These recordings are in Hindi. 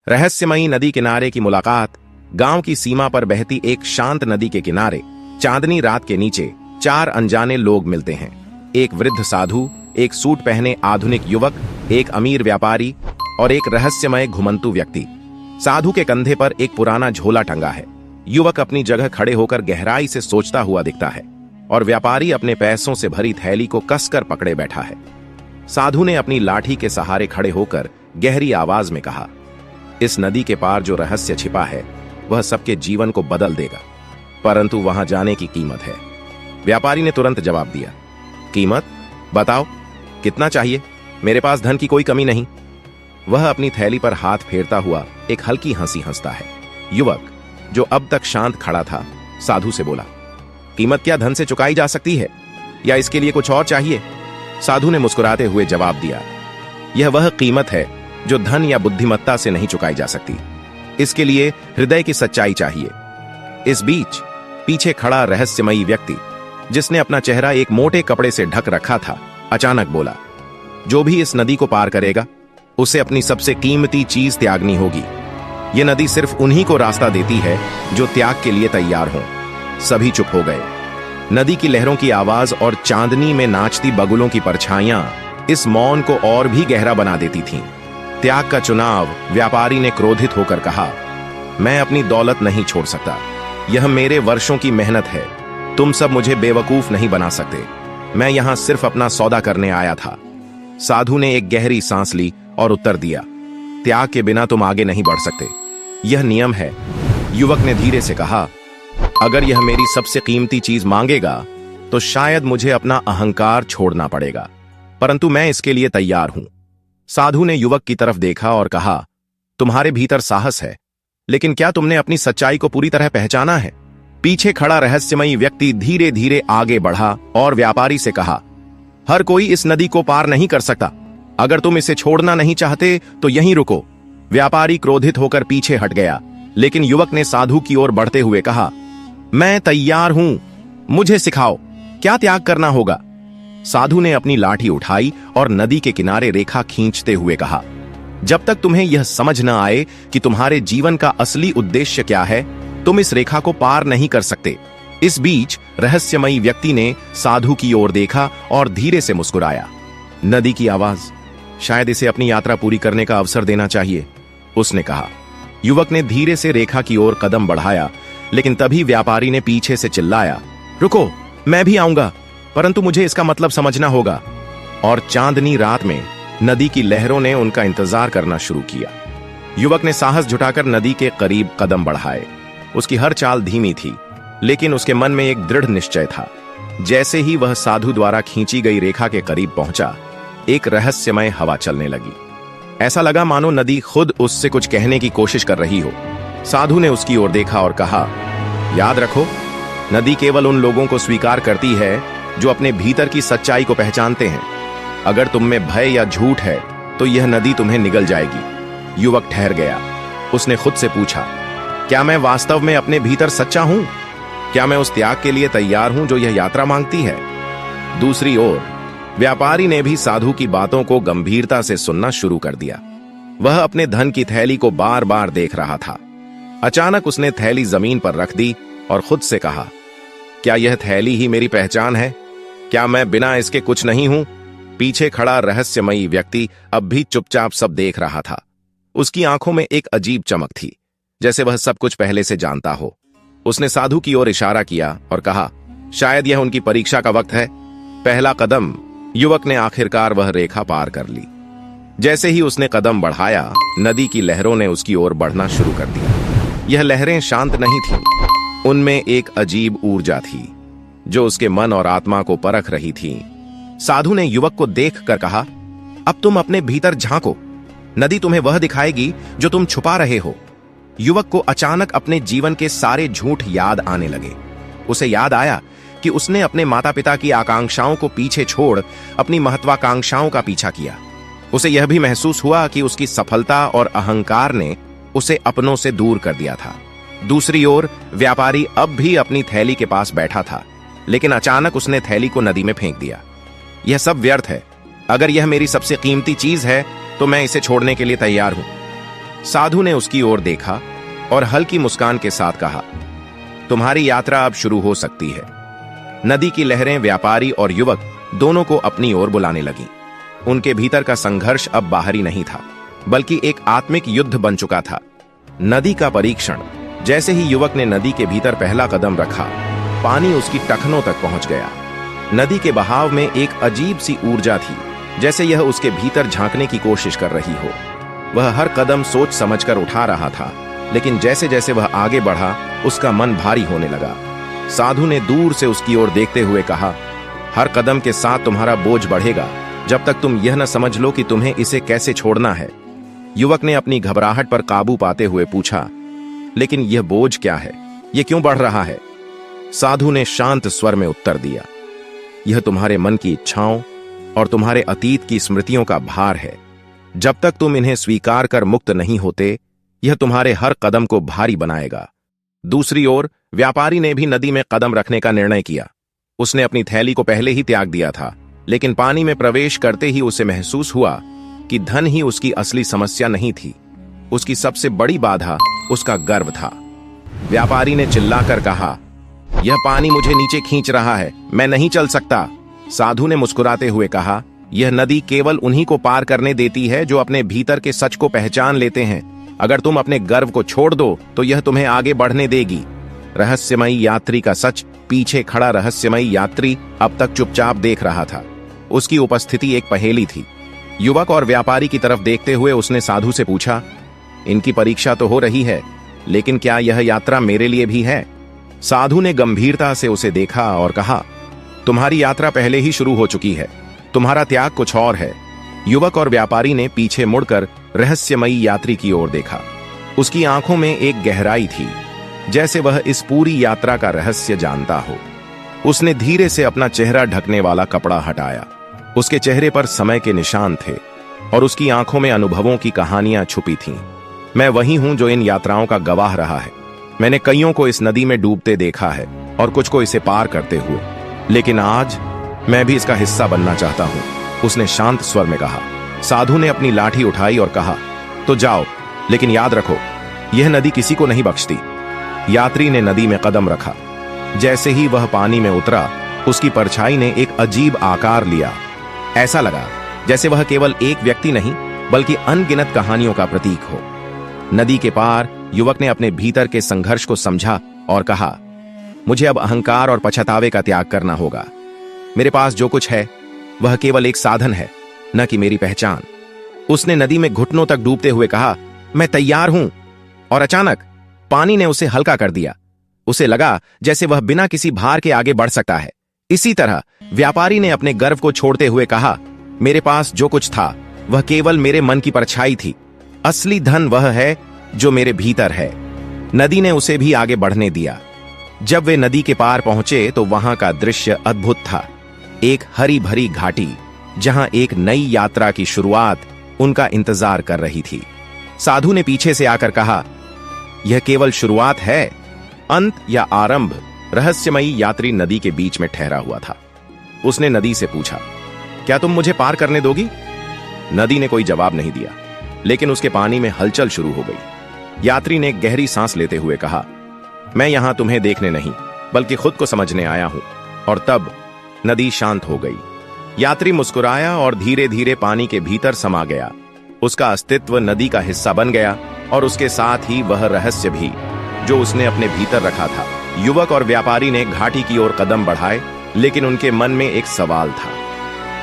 रहस्यमयी नदी किनारे की मुलाकात। गांव की सीमा पर बहती एक शांत नदी के किनारे चांदनी रात के नीचे चार अनजाने लोग मिलते हैं। एक वृद्ध साधु, एक सूट पहने आधुनिक युवक, एक अमीर व्यापारी और एक रहस्यमय घुमंतू व्यक्ति। साधु के कंधे पर एक पुराना झोला टंगा है। युवक अपनी जगह खड़े होकर गहराई से सोचता हुआ दिखता है और व्यापारी अपने पैसों से भरी थैली को कसकर पकड़े बैठा है। साधु ने अपनी लाठी के सहारे खड़े होकर गहरी आवाज में कहा, इस नदी के पार जो रहस्य छिपा है वह सबके जीवन को बदल देगा, परंतु वहां जाने की कीमत है। व्यापारी ने तुरंत जवाब दिया, कीमत? बताओ, कितना चाहिए? मेरे पास धन की कोई कमी नहीं। वह अपनी थैली पर हाथ फेरता हुआ एक हल्की हंसी हंसता है। युवक, जो अब तक शांत खड़ा था, साधु से बोला, कीमत क्या धन से चुकाई जा सकती है या इसके लिए कुछ और चाहिए? साधु ने मुस्कुराते हुए जवाब दिया, यह वह कीमत है जो धन या बुद्धिमत्ता से नहीं चुकाई जा सकती। इसके लिए हृदय की सच्चाई चाहिए। इस बीच पीछे खड़ा रहस्यमयी व्यक्ति, जिसने अपना चेहरा एक मोटे कपड़े से ढक रखा था, अचानक बोला, जो भी इस नदी को पार करेगा उसे अपनी सबसे कीमती चीज त्यागनी होगी। यह नदी सिर्फ उन्हीं को रास्ता देती है जो त्याग के लिए तैयार हों। सभी चुप हो गए। नदी की लहरों की आवाज और चांदनी में नाचती बगुलों की परछाइयां इस मौन को और भी गहरा बना देती थीं। त्याग का चुनाव। व्यापारी ने क्रोधित होकर कहा, मैं अपनी दौलत नहीं छोड़ सकता। यह मेरे वर्षों की मेहनत है। तुम सब मुझे बेवकूफ नहीं बना सकते। मैं यहां सिर्फ अपना सौदा करने आया था। साधु ने एक गहरी सांस ली और उत्तर दिया, त्याग के बिना तुम आगे नहीं बढ़ सकते। यह नियम है। युवक ने धीरे से कहा, अगर यह मेरी सबसे कीमती चीज मांगेगा तो शायद मुझे अपना अहंकार छोड़ना पड़ेगा, परंतु मैं इसके लिए तैयार हूं। साधु ने युवक की तरफ देखा और कहा, तुम्हारे भीतर साहस है, लेकिन क्या तुमने अपनी सच्चाई को पूरी तरह पहचाना है? पीछे खड़ा रहस्यमयी व्यक्ति धीरे धीरे आगे बढ़ा और व्यापारी से कहा, हर कोई इस नदी को पार नहीं कर सकता। अगर तुम इसे छोड़ना नहीं चाहते तो यहीं रुको। व्यापारी क्रोधित होकर पीछे हट गया, लेकिन युवक ने साधु की ओर बढ़ते हुए कहा, मैं तैयार हूं, मुझे सिखाओ, क्या त्याग करना होगा? साधु ने अपनी लाठी उठाई और नदी के किनारे रेखा खींचते हुए कहा, जब तक तुम्हें यह समझ न आए कि तुम्हारे जीवन का असली उद्देश्य क्या है, तुम इस रेखा को पार नहीं कर सकते। इस बीच रहस्यमयी व्यक्ति ने साधु की ओर देखा और धीरे से मुस्कुराया। नदी की आवाज, शायद इसे अपनी यात्रा पूरी करने का अवसर देना चाहिए, उसने कहा। युवक ने धीरे से रेखा की ओर कदम बढ़ाया, लेकिन तभी व्यापारी ने पीछे से चिल्लाया, रुको, मैं भी आऊंगा, परंतु मुझे इसका मतलब समझना होगा। और चांदनी रात में नदी की लहरों ने उनका इंतजार करना शुरू किया। युवक ने साहस जुटाकर नदी के करीब कदम बढ़ाए। उसकी हर चाल धीमी थी, लेकिन उसके मन में एक दृढ़ निश्चय था। जैसे ही वह साधु द्वारा खींची गई रेखा के करीब पहुंचा, एक रहस्यमय हवा चलने लगी। ऐसा लगा मानो नदी खुद उससे कुछ कहने की कोशिश कर रही हो। साधु ने उसकी ओर देखा और कहा, याद रखो, नदी केवल उन लोगों को स्वीकार करती है जो अपने भीतर की सच्चाई को पहचानते हैं। अगर तुम में भय या झूठ है तो यह नदी तुम्हें निगल जाएगी। युवक ठहर गया। उसने खुद से पूछा, क्या मैं वास्तव में अपने भीतर सच्चा हूं? क्या मैं उस त्याग के लिए तैयार हूं जो यह यात्रा मांगती है? दूसरी ओर व्यापारी ने भी साधु की बातों को गंभीरता से सुनना शुरू कर दिया। वह अपने धन की थैली को बार बार देख रहा था। अचानक उसने थैली जमीन पर रख दी और खुद से कहा, क्या यह थैली ही मेरी पहचान है? क्या मैं बिना इसके कुछ नहीं हूं? पीछे खड़ा रहस्यमयी व्यक्ति अब भी चुपचाप सब देख रहा था। उसकी आंखों में एक अजीब चमक थी, जैसे वह सब कुछ पहले से जानता हो। उसने साधु की ओर इशारा किया और कहा, शायद यह उनकी परीक्षा का वक्त है। पहला कदम। युवक ने आखिरकार वह रेखा पार कर ली। जैसे ही उसने कदम बढ़ाया, नदी की लहरों ने उसकी ओर बढ़ना शुरू कर दिया। यह लहरें शांत नहीं थीं, उनमें एक अजीब ऊर्जा थी जो उसके मन और आत्मा को परख रही थी। साधु ने युवक को देखकर कहा, अब तुम अपने भीतर झांको, नदी तुम्हें वह दिखाएगी जो तुम छुपा रहे हो। युवक को अचानक अपने जीवन के सारे झूठ याद आने लगे। उसे याद आया कि उसने अपने माता पिता की आकांक्षाओं को पीछे छोड़ अपनी महत्वाकांक्षाओं का पीछा किया। उसे यह भी महसूस हुआ कि उसकी सफलता और अहंकार ने उसे अपनों से दूर कर दिया था। दूसरी ओर व्यापारी अब भी अपनी थैली के पास बैठा था, लेकिन अचानक उसने थैली को नदी में फेंक दिया। यह सब व्यर्थ है। अगर यह मेरी सबसे कीमती चीज है तो मैं इसे छोड़ने के लिए तैयार हूं। साधु ने उसकी ओर देखा और हल्की मुस्कान के साथ कहा, तुम्हारी यात्रा अब शुरू हो सकती है। नदी की लहरें व्यापारी और युवक दोनों को अपनी ओर बुलाने लगीं। उनके भीतर का संघर्ष अब बाहरी नहीं था, बल्कि एक आत्मिक युद्ध बन चुका था। नदी का परीक्षण। जैसे ही युवक ने नदी के भीतर पहला कदम रखा, पानी उसकी टखनों तक पहुंच गया। नदी के बहाव में एक अजीब सी ऊर्जा थी, जैसे यह उसके भीतर झांकने की कोशिश कर रही हो। वह हर कदम सोच समझकर उठा रहा था, लेकिन जैसे जैसे वह आगे बढ़ा, उसका मन भारी होने लगा। साधु ने दूर से उसकी ओर देखते हुए कहा, हर कदम के साथ तुम्हारा बोझ बढ़ेगा, जब तक तुम यह न समझ लो कि तुम्हें इसे कैसे छोड़ना है। युवक ने अपनी घबराहट पर काबू पाते हुए पूछा, लेकिन यह बोझ क्या है? यह क्यों बढ़ रहा है? साधु ने शांत स्वर में उत्तर दिया, यह तुम्हारे मन की इच्छाओं और तुम्हारे अतीत की स्मृतियों का भार है। जब तक तुम इन्हें स्वीकार कर मुक्त नहीं होते, यह तुम्हारे हर कदम को भारी बनाएगा। दूसरी ओर व्यापारी ने भी नदी में कदम रखने का निर्णय किया। उसने अपनी थैली को पहले ही त्याग दिया था, लेकिन पानी में प्रवेश करते ही उसे महसूस हुआ कि धन ही उसकी असली समस्या नहीं थी। उसकी सबसे बड़ी बाधा उसका गर्व था। व्यापारी ने चिल्लाकर कहा, यह पानी मुझे नीचे खींच रहा है, मैं नहीं चल सकता। साधु ने मुस्कुराते हुए कहा, यह नदी केवल उन्हीं को पार करने देती है जो अपने भीतर के सच को पहचान लेते हैं। अगर तुम अपने गर्व को छोड़ दो तो यह तुम्हें आगे बढ़ने देगी। रहस्यमयी यात्री का सच। पीछे खड़ा रहस्यमयी यात्री अब तक चुपचाप देख रहा था। उसकी उपस्थिति एक पहेली थी। युवक और व्यापारी की तरफ देखते हुए उसने साधु से पूछा, इनकी परीक्षा तो हो रही है, लेकिन क्या यह यात्रा मेरे लिए भी है? साधु ने गंभीरता से उसे देखा और कहा, तुम्हारी यात्रा पहले ही शुरू हो चुकी है, तुम्हारा त्याग कुछ और है। युवक और व्यापारी ने पीछे मुड़कर रहस्यमयी यात्री की ओर देखा। उसकी आंखों में एक गहराई थी, जैसे वह इस पूरी यात्रा का रहस्य जानता हो। उसने धीरे से अपना चेहरा ढकने वाला कपड़ा हटाया। उसके चेहरे पर समय के निशान थे और उसकी आंखों में अनुभवों की कहानियां छुपी थीं। मैं वही हूं जो इन यात्राओं का गवाह रहा है। मैंने कईयों को इस नदी में डूबते देखा है और कुछ को इसे पार करते हुए, लेकिन आज मैं भी इसका हिस्सा बनना चाहता हूं, उसने शांत स्वर में कहा। साधु ने अपनी लाठी उठाई और कहा, तो जाओ, लेकिन याद रखो, यह नदी किसी को नहीं बख्शती। यात्री ने नदी में कदम रखा। जैसे ही वह पानी में उतरा, उसकी परछाई ने एक अजीब आकार लिया। ऐसा लगा जैसे वह केवल एक व्यक्ति नहीं, बल्कि अनगिनत कहानियों का प्रतीक हो। नदी के पार युवक ने अपने भीतर के संघर्ष को समझा और कहा, मुझे अब अहंकार और पछतावे का त्याग करना होगा। मेरे पास जो कुछ है वह केवल एक साधन है, न कि मेरी पहचान। उसने नदी में घुटनों तक डूबते हुए कहा, मैं तैयार हूं। और अचानक पानी ने उसे हल्का कर दिया। उसे लगा जैसे वह बिना किसी भार के आगे बढ़ सकता है। इसी तरह व्यापारी ने अपने गर्व को छोड़ते हुए कहा, मेरे पास जो कुछ था वह केवल मेरे मन की परछाई थी। असली धन वह है जो मेरे भीतर है। नदी ने उसे भी आगे बढ़ने दिया। जब वे नदी के पार पहुंचे तो वहां का दृश्य अद्भुत था। एक हरी भरी घाटी, जहां एक नई यात्रा की शुरुआत उनका इंतजार कर रही थी। साधु ने पीछे से आकर कहा, यह केवल शुरुआत है, अंत या आरंभ। रहस्यमयी यात्री नदी के बीच में ठहरा हुआ था। उसने नदी से पूछा, क्या तुम मुझे पार करने दोगी? नदी ने कोई जवाब नहीं दिया, लेकिन उसके पानी में हलचल शुरू हो गई। यात्री ने गहरी सांस लेते हुए कहा, मैं यहां तुम्हें देखने नहीं, बल्कि खुद को समझने आया हूं। और तब नदी शांत हो गई। यात्री मुस्कुराया और धीरे धीरे पानी के भीतर समा गया। उसका अस्तित्व नदी का हिस्सा बन गया और उसके साथ ही वह रहस्य भी, जो उसने अपने भीतर रखा था। युवक और व्यापारी ने घाटी की ओर कदम बढ़ाए, लेकिन उनके मन में एक सवाल था,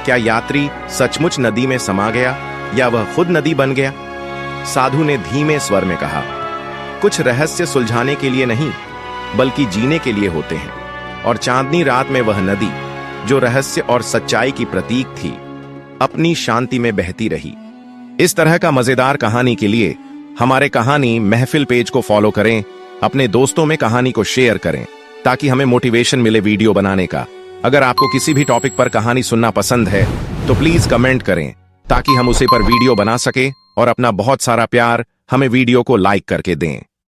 क्या यात्री सचमुच नदी में समा गया या वह खुद नदी बन गया? साधु ने धीमे स्वर में कहा, कुछ रहस्य सुलझाने के लिए नहीं, बल्कि जीने के लिए होते हैं। और चांदनी रात में वह नदी, जो रहस्य और सच्चाई की प्रतीक थी, अपनी शांति में बहती रही। इस तरह का मजेदार कहानी के लिए हमारे कहानी महफिल पेज को फॉलो करें, अपने दोस्तों में कहानी को शेयर करें, ताकि हमें मोटिवेशन मिले वीडियो बनाने का। अगर आपको किसी भी टॉपिक पर कहानी सुनना पसंद है तो प्लीज कमेंट करें, ताकि हम उसे पर वीडियो बना सकें। और अपना बहुत सारा प्यार हमें वीडियो को लाइक करके दें।